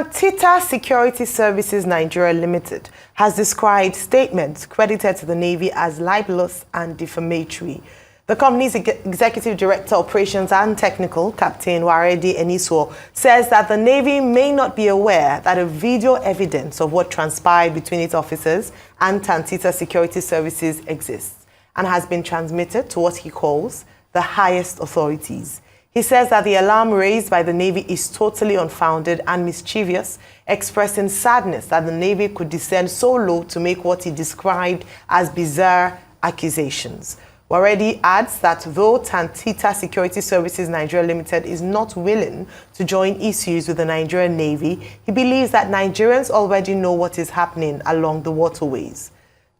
Tantita Security Services Nigeria Limited has described statements credited to the Navy as libelous and defamatory. The company's Executive Director, Operations and Technical, Captain Waredi Eniso, says that the Navy may not be aware that a video evidence of what transpired between its officers and Tantita Security Services exists and has been transmitted to what he calls the highest authorities. He says that the alarm raised by the Navy is totally unfounded and mischievous, expressing sadness that the Navy could descend so low to make what he described as bizarre accusations. Waredi adds that though Tantita Security Services Nigeria Limited is not willing to join issues with the Nigerian Navy, he believes that Nigerians already know what is happening along the waterways.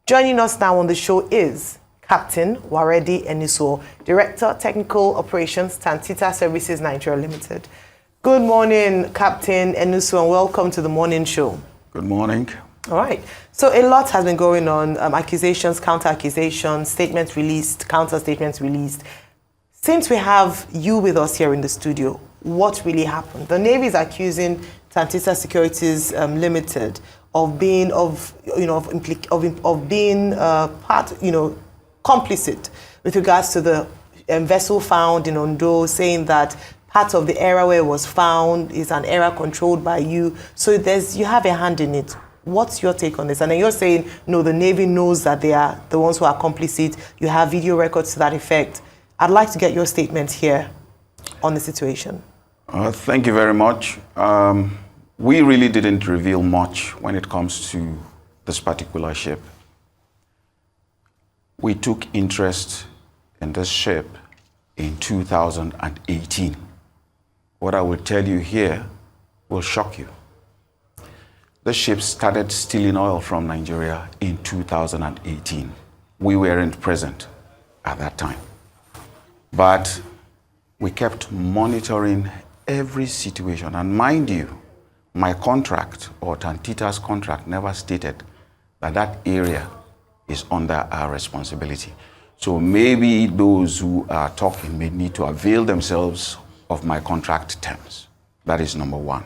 Joining us now on the show is Captain Waredi Eniso, Director, Technical Operations, Tantita Services Nigeria Limited. Good morning, Captain Eniso, and welcome to the morning show. Good morning. All right. So a lot has been going on, accusations, counter-accusations, statements released, counter-statements released. Since we have you with us here in the studio, what really happened? The Navy is accusing Tantita Securities Limited of being complicit with regards to the vessel found in Ondo, saying that part of the area where it was found is an area controlled by you. So you have a hand in it. What's your take on this? And then you're saying, no, the Navy knows that they are the ones who are complicit. You have video records to that effect. I'd like to get your statement here on the situation. Thank you very much. We really didn't reveal much when it comes to this particular ship. We took interest in this ship in 2018. What I will tell you here will shock you. The ship started stealing oil from Nigeria in 2018. We weren't present at that time. But we kept monitoring every situation. And mind you, my contract, or Tantita's contract, never stated that that area is under our responsibility. So maybe those who are talking may need to avail themselves of my contract terms. That is number one.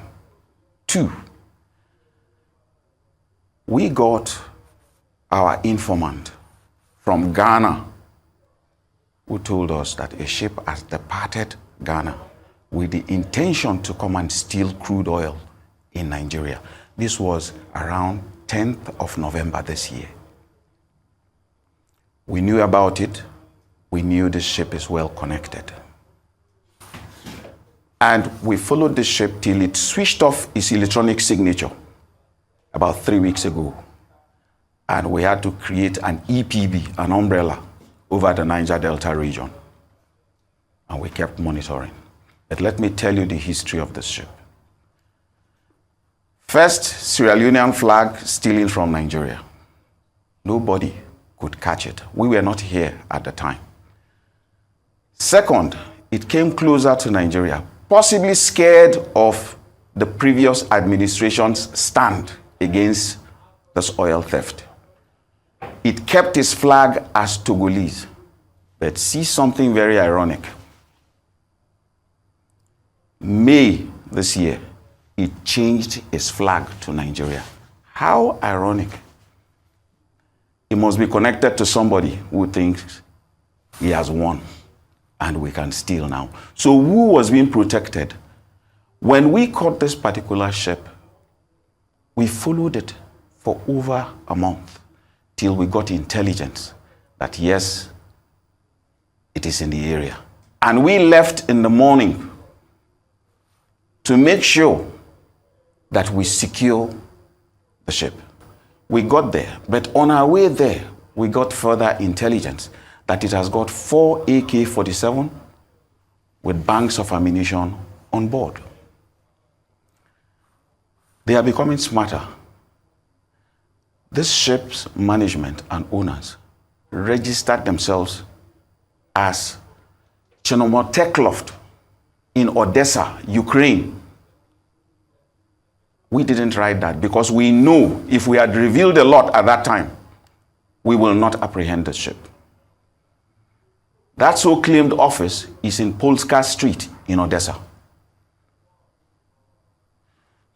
Two, we got our informant from Ghana who told us that a ship has departed Ghana with the intention to come and steal crude oil in Nigeria. This was around 10th of November this year. We knew about it. We knew the ship is well connected. And we followed the ship till it switched off its electronic signature about 3 weeks ago. And we had to create an EPB, an umbrella, over the Niger Delta region. And we kept monitoring. But let me tell you the history of this ship. First, Sierra Leonean flag stealing from Nigeria. Nobody could catch it. We were not here at the time. Second, it came closer to Nigeria, possibly scared of the previous administration's stand against this oil theft. It kept its flag as Togolese. But see something very ironic. May this year, it changed its flag to Nigeria. How ironic. It must be connected to somebody who thinks he has won and we can steal now. So who was being protected? When we caught this particular ship, we followed it for over a month till we got intelligence that yes, it is in the area. And we left in the morning to make sure that we secure the ship. We got there, but on our way there, we got further intelligence that it has got 4 AK-47 with banks of ammunition on board. They are becoming smarter. This ship's management and owners registered themselves as Chernomortekloft in Odessa, Ukraine. We didn't write that because we know if we had revealed a lot at that time, we will not apprehend the ship. That so-claimed office is in Polska Street in Odessa.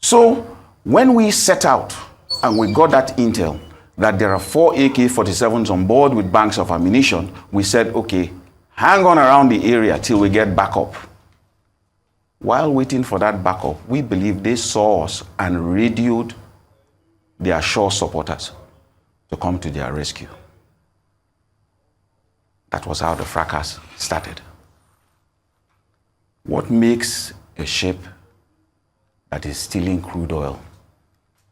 So when we set out and we got that intel that there are 4 AK-47s on board with banks of ammunition, we said, okay, hang on around the area till we get backup. While waiting for that backup, we believe they saw us and radioed their shore supporters to come to their rescue. That was how the fracas started. What makes a ship that is stealing crude oil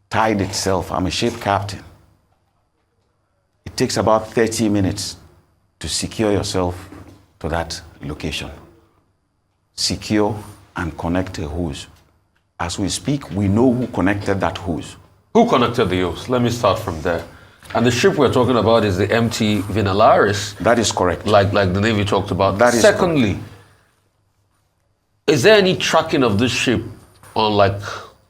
tide itself? I'm a ship captain. It takes about 30 minutes to secure yourself to that location. Secure and connect a hose. As we speak, we know who connected that hose. Who connected the hose? Let me start from there. And the ship we're talking about is the MT Vinalaris. That is correct. Like the Navy talked about. That is Secondly, is there any tracking of this ship on like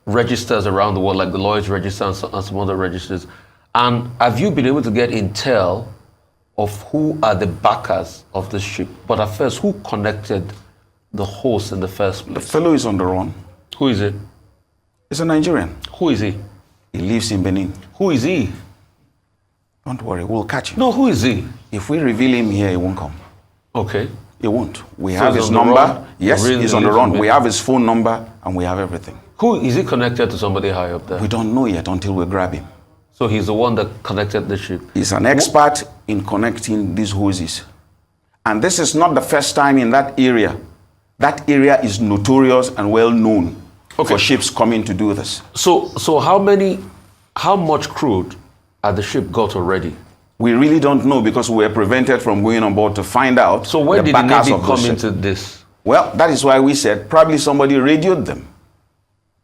registers around the world, like the Lloyd's register and some other registers? And have you been able to get intel of who are the backers of this ship? But at first, who connected the host in the first place? The fellow is on the run. Who is it? He's a Nigerian. Who is he? He lives in Benin. Who is he? Don't worry, we'll catch him. No, who is he? If we reveal him here, he won't come. Okay. He won't. We So have he's his on the number. run? Yes, Really he's on the lives in run. We Benin? have his phone number and we have everything. Who is he connected to? Somebody high up there. We don't know yet until we grab him. So he's the one that connected the ship. He's an expert in connecting these hoses. And this is not the first time in that area. That area is notorious and well known for ships coming to do this. So how much crude had the ship got already? We really don't know because we were prevented from going on board to find out. So when did the backers Navy of come ship. into this? Well, that is why we said probably somebody radioed them.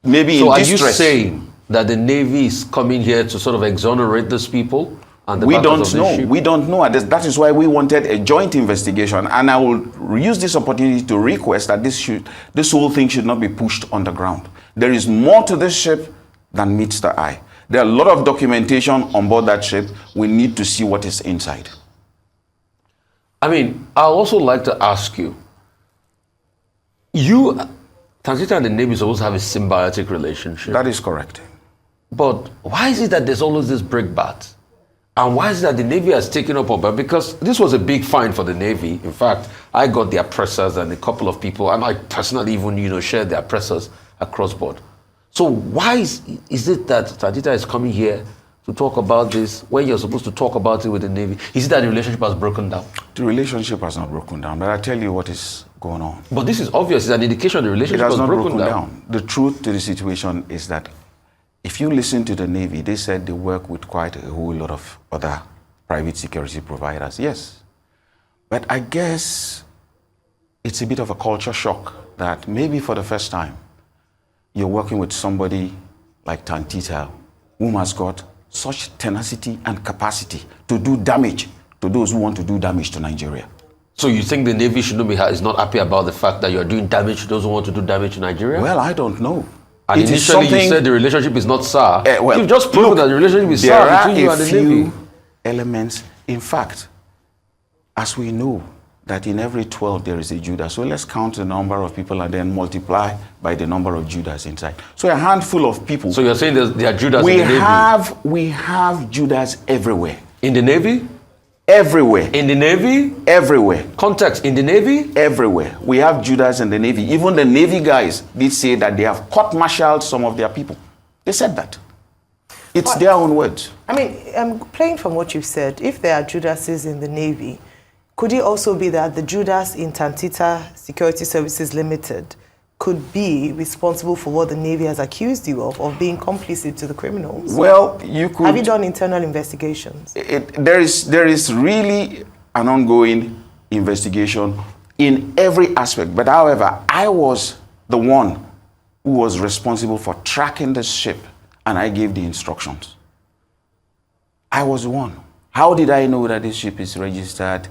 Maybe So in are distress. you saying that the Navy is coming here to sort of exonerate these people? And the We backers don't of the know. ship? We don't know. That is why we wanted a joint investigation. And I will use this opportunity to request that this whole thing should not be pushed underground. There is more to this ship than meets the eye. There are a lot of documentation on board that ship. We need to see what is inside. I mean, I'd also like to ask you, Tantita and the Navy is supposed to have a symbiotic relationship. That is correct. But why is it that there's always this brickbat? And why is it that the Navy has taken up on that? Because this was a big find for the Navy. In fact, I got their pressers and a couple of people, and I personally even, shared their pressers across board. So why is it that Tantita is coming here to talk about this when you're supposed to talk about it with the Navy? Is it that the relationship has broken down? The relationship has not broken down, but I'll tell you what is going on. But this is obvious. It's an indication the It relationship has has not broken down. The truth to the situation is that if you listen to the Navy, they said they work with quite a whole lot of other private security providers. Yes. But I guess it's a bit of a culture shock that maybe for the first time, you're working with somebody like Tantita, whom has got such tenacity and capacity to do damage to those who want to do damage to Nigeria. So you think the Navy is not happy about the fact that you're doing damage to those who want to do damage to Nigeria? Well, I don't know. And It is initially you something- said the relationship is not sour. Well, You've just proven look, that the relationship is there sour are between you a and the few Navy. elements. In fact, as we know that in every 12 there is a Judas, so let's count the number of people and then multiply by the number of Judas inside. So a handful of people. So you're saying there are Judas in the Navy? We have Judas everywhere. In the Navy? Everywhere. In the Navy? Everywhere. Context, in the Navy? Everywhere. We have Judas in the Navy. Even the Navy guys did say that they have court-martialed some of their people. They said that. It's their own words. I mean, playing from what you've said, if there are Judases in the Navy, could it also be that the Judas in Tantita Security Services Limited could be responsible for what the Navy has accused you of being complicit to the criminals? Well, you could... Have you done internal investigations? There is really an ongoing investigation in every aspect. But however, I was the one who was responsible for tracking the ship, and I gave the instructions. I was the one. How did I know that this ship is registered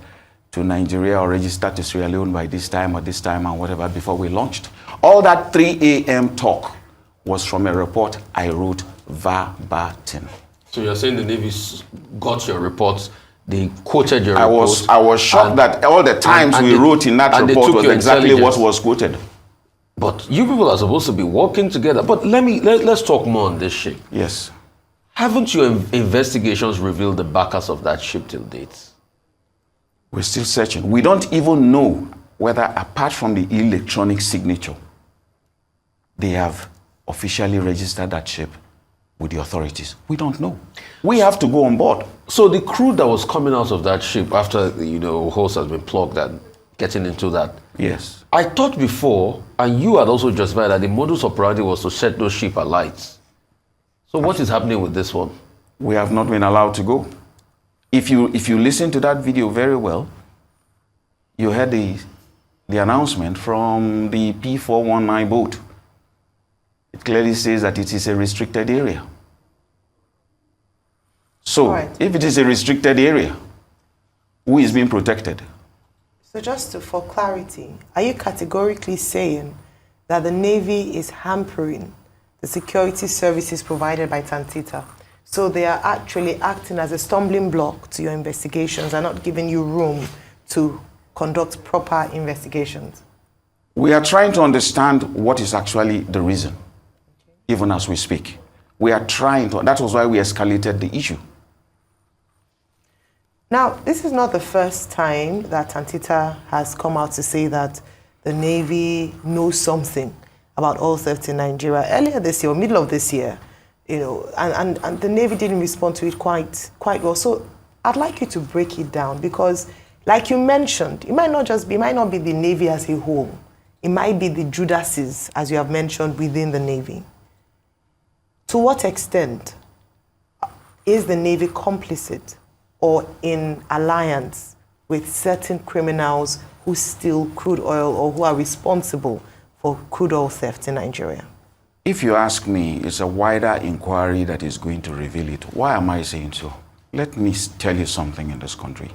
to Nigeria or registered to Sierra Leone by this time or this time and whatever before we launched? All that 3 a.m. talk was from a report I wrote verbatim. So you're saying the Navy got your reports, they quoted your reports. I was shocked that all the times we wrote in that report was exactly what was quoted. But you people are supposed to be working together. But let's talk more on this ship. Yes. Haven't your investigations revealed the backers of that ship till date? We're still searching. We don't even know whether, apart from the electronic signature, they have officially registered that ship with the authorities. We don't know. We have to go on board. So the crew that was coming out of that ship after, hose has been plugged and getting into that. Yes. I thought before, and you had also justified that the modus operandi was to set those ship alight. So what is happening with this one? We have not been allowed to go. If you listen to that video very well, you heard the announcement from the P419 boat. It clearly says that it is a restricted area. So, if it is a restricted area, who is being protected? So just for clarity, are you categorically saying that the Navy is hampering the security services provided by Tantita? So they are actually acting as a stumbling block to your investigations and not giving you room to conduct proper investigations? We are trying to understand what is actually the reason, even as we speak. We are trying to, that was why we escalated the issue. Now, this is not the first time that Tantita has come out to say that the Navy knows something about oil theft in Nigeria. Earlier this year, or middle of this year, and the Navy didn't respond to it quite well. So I'd like you to break it down because, like you mentioned, it might not be the Navy as a whole. It might be the Judases, as you have mentioned, within the Navy. To what extent is the Navy complicit or in alliance with certain criminals who steal crude oil or who are responsible for crude oil theft in Nigeria? If you ask me, it's a wider inquiry that is going to reveal it. Why am I saying so? Let me tell you something in this country.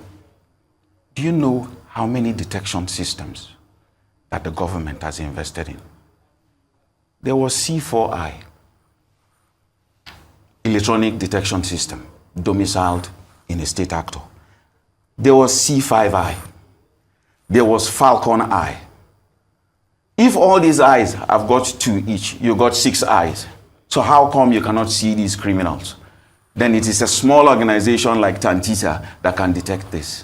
Do you know how many detection systems that the government has invested in? There was C4I, electronic detection system, domiciled in a state actor. There was C5I. There was Falcon I. If all these eyes have got 2 each, you got 6 eyes. So how come you cannot see these criminals? Then it is a small organization like Tantita that can detect this.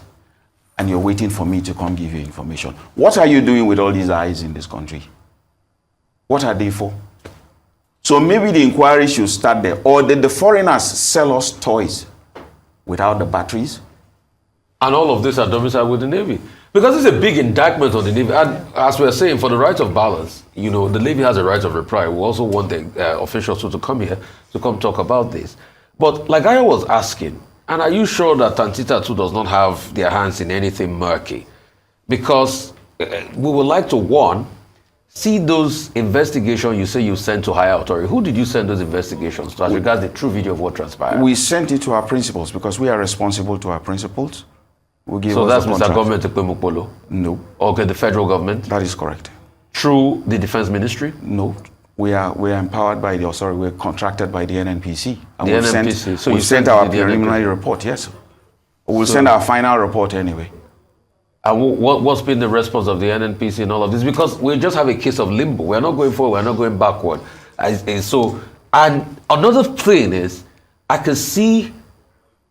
And you're waiting for me to come give you information. What are you doing with all these eyes in this country? What are they for? So maybe the inquiry should start there. Or did the foreigners sell us toys without the batteries? And all of this are domiciled with the Navy. Because it's a big indictment on the Navy. And as we're saying, for the right of balance, the Navy has a right of reply. We also want the officials to come here to come talk about this. But like I was asking, and are you sure that Tantita too does not have their hands in anything murky? Because we would like to, one, see those investigations you say you sent to higher authority. Who did you send those investigations to as regards the true video of what transpired? We sent it to our principals because we are responsible to our principals. So that's Mr. Government Ekpemukpolo? No. Okay, the federal government? That is correct. Through the Defense Ministry? No. We are empowered by the authority. We're contracted by the NNPC. And the NNPC. So we've sent our preliminary report, yes. We'll send our final report anyway. And what's been the response of the NNPC in all of this? Because we just have a case of limbo. We're not going forward, we're not going backward. And another thing is, I can see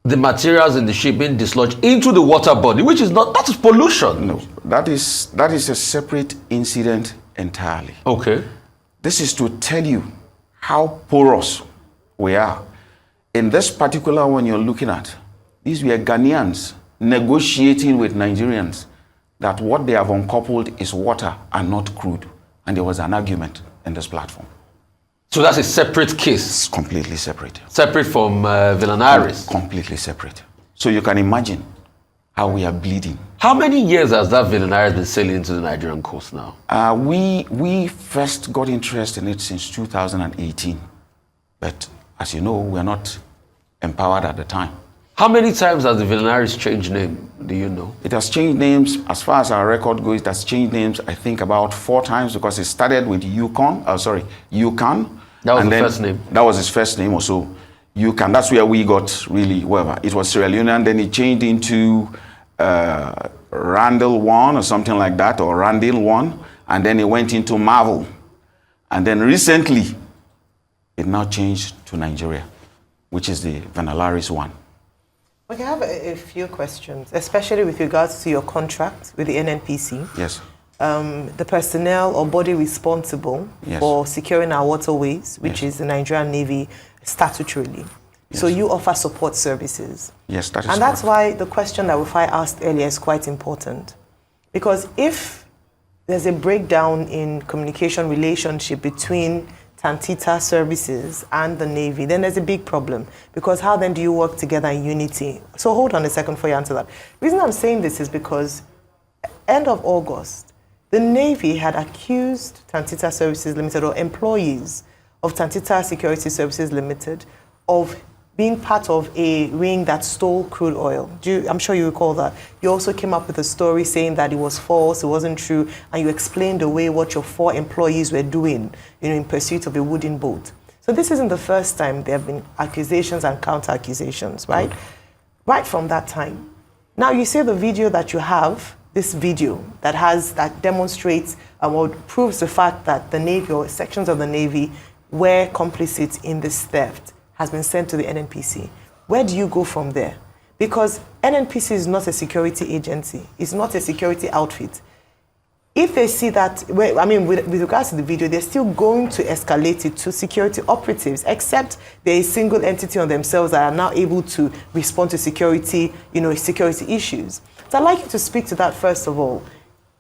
the materials in the ship being dislodged into the water body, which is not, that is pollution. No, that is a separate incident entirely. Okay. This is to tell you how porous we are. In this particular one you're looking at, these were Ghanaians negotiating with Nigerians that what they have uncoupled is water and not crude. And there was an argument in this platform. So that's a separate case? It's completely separate. Separate from Villanaris? Completely separate. So you can imagine how we are bleeding. How many years has that Villanaris been sailing into the Nigerian coast now? We first got interest in it since 2018. But as you know, we are not empowered at the time. How many times has the Villanaris changed name? Do you know? It has changed names. As far as our record goes, it has changed names, I think, about 4 times because it started with Yukon. That was the first name? That was his first name also. Yukon. That's where we got really, whatever. It was Sierra Leone, then it changed into Randall 1 or something like that, or Randall 1. And then it went into Marvel. And then recently, it now changed to Nigeria, which is the Vanalaris one. Okay, I have a few questions, especially with regards to your contract with the NNPC. Yes. The personnel or body responsible for securing our waterways, which is the Nigerian Navy statutorily. Yes. So you offer support services. Yes, that is And that's why the question that Rufai asked earlier is quite important. Because if there's a breakdown in communication relationship between Tantita services and the Navy, then there's a big problem. Because how then do you work together in unity? So hold on a second before you answer that. The reason I'm saying this is because end of August, the Navy had accused Tantita Services Limited or employees of Tantita Security Services Limited of being part of a ring that stole crude oil. I'm sure you recall that. You also came up with a story saying that it was false, it wasn't true, and you explained away what your 4 employees were doing, in pursuit of a wooden boat. So this isn't the first time there have been accusations and counter-accusations, right? Right from that time. Now you say the video that you have, this video that demonstrates or proves the fact that the Navy or sections of the Navy were complicit in this theft, has been sent to the NNPC. Where do you go from there? Because NNPC is not a security agency. It's not a security outfit. If they see that, with regards to the video, they're still going to escalate it to security operatives, except they're a single entity on themselves that are now able to respond to security, security issues. So I'd like you to speak to that first of all.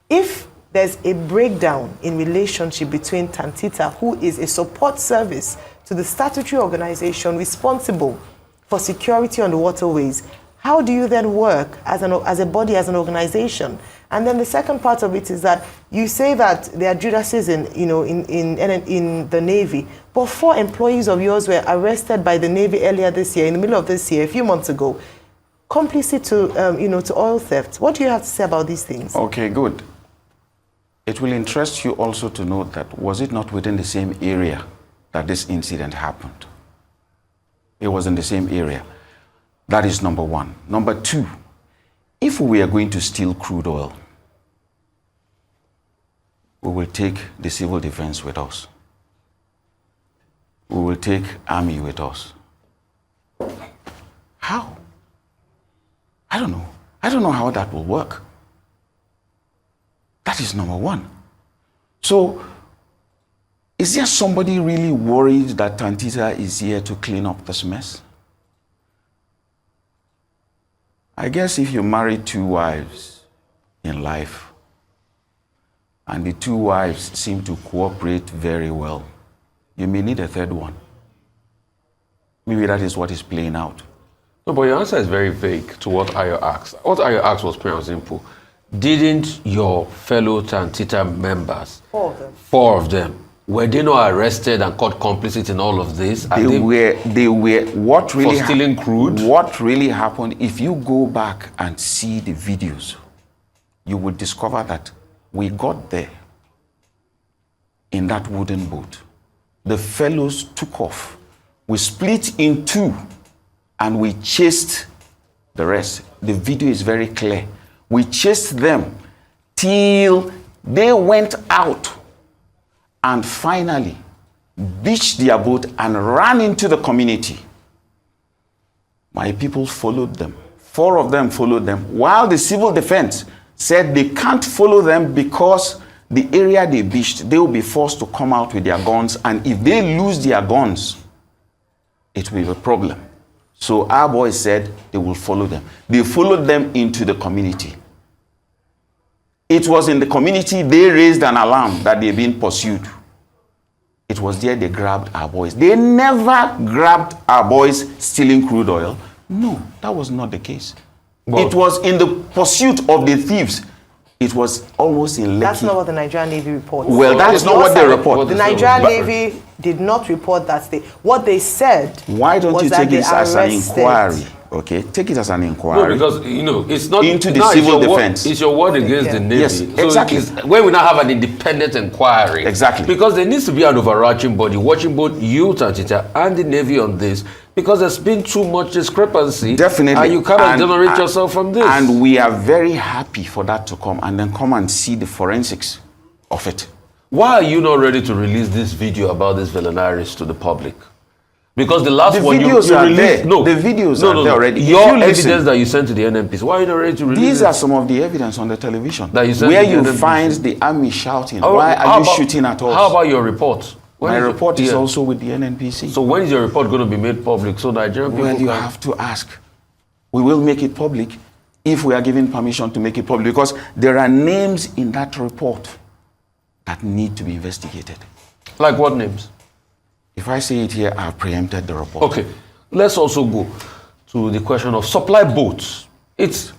If there's a breakdown in relationship between Tantita, who is a support service to the statutory organization responsible for security on the waterways, how do you then work as a body, as an organization? And then the second part of it is that you say that there are Judases in the Navy, but 4 employees of yours were arrested by the Navy earlier this year, in the middle of this year, a few months ago, complicit to oil theft. What do you have to say about these things? Okay, good. It will interest you also to note that was it not within the same area that this incident happened? It was in the same area. That is number 1. Number 2, if we are going to steal crude oil, we will take the civil defense with us. We will take army with us. How? I don't know. I don't know how that will work. That is number 1. So, is there somebody really worried that Tantita is here to clean up this mess? I guess if you marry 2 wives in life, and the 2 wives seem to cooperate very well, you may need a 3rd one. Maybe that is what is playing out. No, but your answer is very vague to what Ayo asked. What Ayo asked was pretty simple. Didn't your fellow Tantita members, 4 of them, were they not arrested and caught complicit in all of this? They were. What really for stealing crude? What really happened? If you go back and see the videos, you will discover that we got there in that wooden boat. The fellows took off. We split in 2, and we chased the rest. The video is very clear. We chased them till they went out and finally beached their boat and ran into the community. My people followed them. 4 of them followed them, while the civil defense said they can't follow them because the area they beached, they will be forced to come out with their guns, and if they lose their guns, it will be a problem. So our boys said they will follow them. They followed them into the community. It was in the community they raised an alarm that they've been pursued. It was there they grabbed our boys. They never grabbed our boys stealing crude oil. No, that was not the case. Well, it was in the pursuit of the thieves. It was almost in Lekki. That's not what the Nigerian Navy reports. Well, that is not what they report. The Nigerian Navy did not report that what they said. Why don't you take this as an inquiry? Okay, take it as an inquiry. No, because it's not into the civil defense. It's your word against the Navy. Yes, exactly. So when we now have an independent inquiry, exactly, because there needs to be an overarching body watching both you, Tantita, and the Navy on this, because there's been too much discrepancy. Definitely, and you cannot generate yourself from this. And we are very happy for that to come, and then come and see the forensics of it. Why are you not ready to release this video about this Velenaris to the public? Because the last one you videos are released, there. no, The videos no, are no, there no. already. If Your you listen- evidence that you sent to the NNPC, why are you not ready to release These it? are some of the evidence on the television. That you sent where to the you NNPC. find the army shouting. Oh, Why how are you about- shooting at us? How about your report? When My is it? report is Yeah. also with the NNPC. So when is your report going to be made public so Nigerian people Well, you can... have to ask. We will make it public if we are given permission to make it public, because there are names in that report that need to be investigated. Like what names? If I say it here, I've preempted the report. Okay, let's also go to the question of supply boats. It's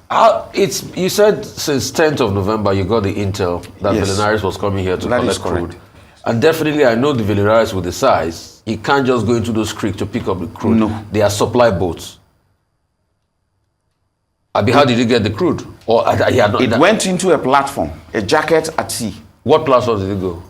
you said since 10th of November you got the intel that Yes. Velenaris was coming here to That is collect correct. crude. And definitely I know the Velenaris with the size, he can't just go into those creeks to pick up the crude. No. They are supply boats. Abi, how did he get the crude? Or he had not, It went into a platform, a jacket at sea. what platform did it go?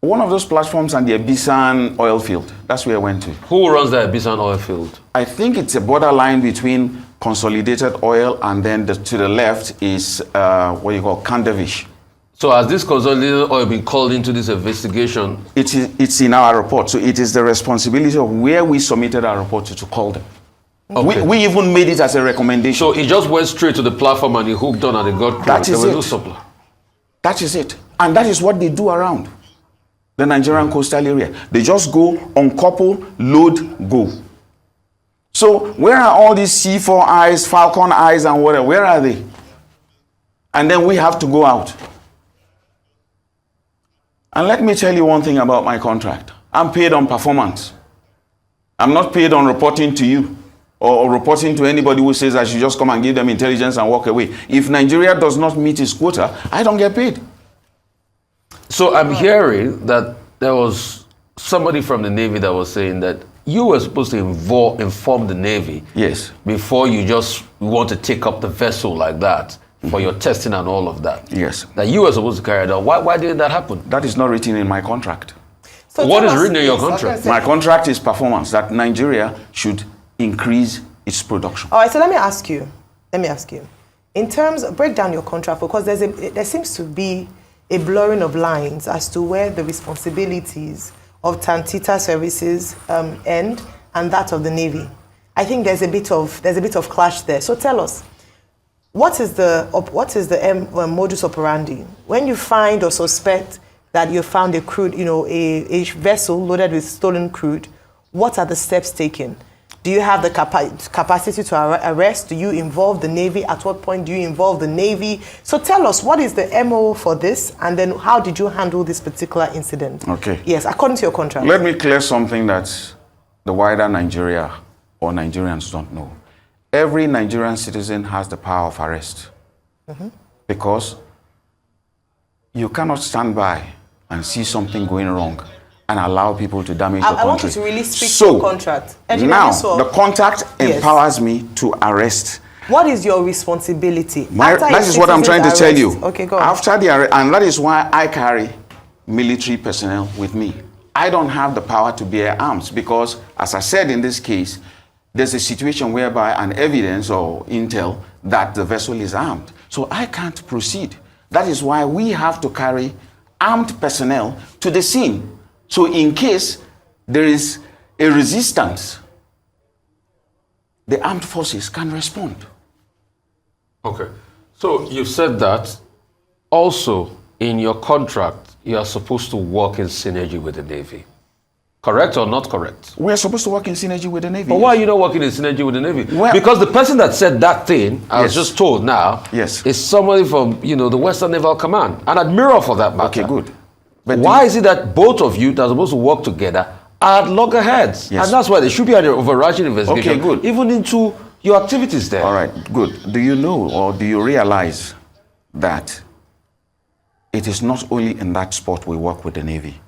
One of those platforms and the Abisan oil field. That's where I went to. Who runs the Abisan oil field? I think it's a borderline between Consolidated Oil and then to the left is what you call Kandavish. So has this consolidated oil been called into this investigation? It's in our report. So it is the responsibility of where we submitted our report to call them. Okay. We even made it as a recommendation. So he just went straight to the platform and he hooked on and he got crude. That is There was it. no supply. That is it. And that is what they do around the Nigerian coastal area. They just go, uncouple, load, go. So where are all these C4 eyes, Falcon eyes and whatever? Where are they? And then we have to go out. And let me tell you one thing about my contract. I'm paid on performance. I'm not paid on reporting to you or reporting to anybody who says I should just come and give them intelligence and walk away. If Nigeria does not meet its quota, I don't get paid. So I'm hearing that there was somebody from the Navy that was saying that you were supposed to inform the Navy Yes. before you just want to take up the vessel like that for your testing and all of that. Yes. That you were supposed to carry it out. Why didn't that happen? That is not written in my contract. So What tell is us- written in your yes, I was contract? gonna My say- contract is performance, that Nigeria should increase its production. All right, so let me ask you. In terms of, break down your contract, because there seems to be a blurring of lines as to where the responsibilities of Tantita services end and that of the Navy. I think there's a bit of clash there. So tell us, what is the modus operandi when you find or suspect that you found a crude, a vessel loaded with stolen crude? What are the steps taken? Do you have the capacity to arrest? Do you involve the Navy? At what point do you involve the Navy? So tell us, what is the MO for this? And then how did you handle this particular incident? Okay. Yes, according to your contract. Let me clear something that the wider Nigeria or Nigerians don't know. Every Nigerian citizen has the power of arrest. Because you cannot stand by and see something going wrong and allow people to damage the country. I want you to really speak to So, your contract. Engineer now, Yusuf, the contract Yes. empowers me to arrest. what is your responsibility? After a That is what I'm trying to citizen's tell arrest- you. Okay, go on. After the arrest, and that is why I carry military personnel with me. I don't have the power to bear arms because, as I said in this case, there's a situation whereby an evidence or intel that the vessel is armed. So I can't proceed. That is why we have to carry armed personnel to the scene. So in case there is a resistance, the armed forces can respond. Okay. So you've said that. Also, in your contract, you are supposed to work in synergy with the Navy. Correct or not correct? We're supposed to work in synergy with the Navy. But why are you not working in synergy with the Navy? Well- Because the person that said that thing, I was Yes. just told now, Yes. is somebody from, the Western Naval Command, an admiral for that matter. Okay, good. But Why is it that both of you that are supposed to work together are at loggerheads? Yes. And that's why there should be an overarching investigation, Okay, good. even into your activities there. All right, good. Do you know or do you realize that it is not only in that spot we work with the Navy?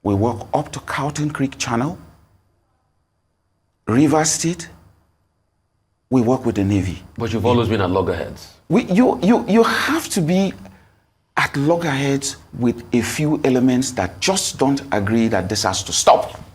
We work up to Carlton Creek Channel, River State. We work with the Navy. But you've always been at loggerheads. You have to be at loggerheads with a few elements that just don't agree that this has to stop.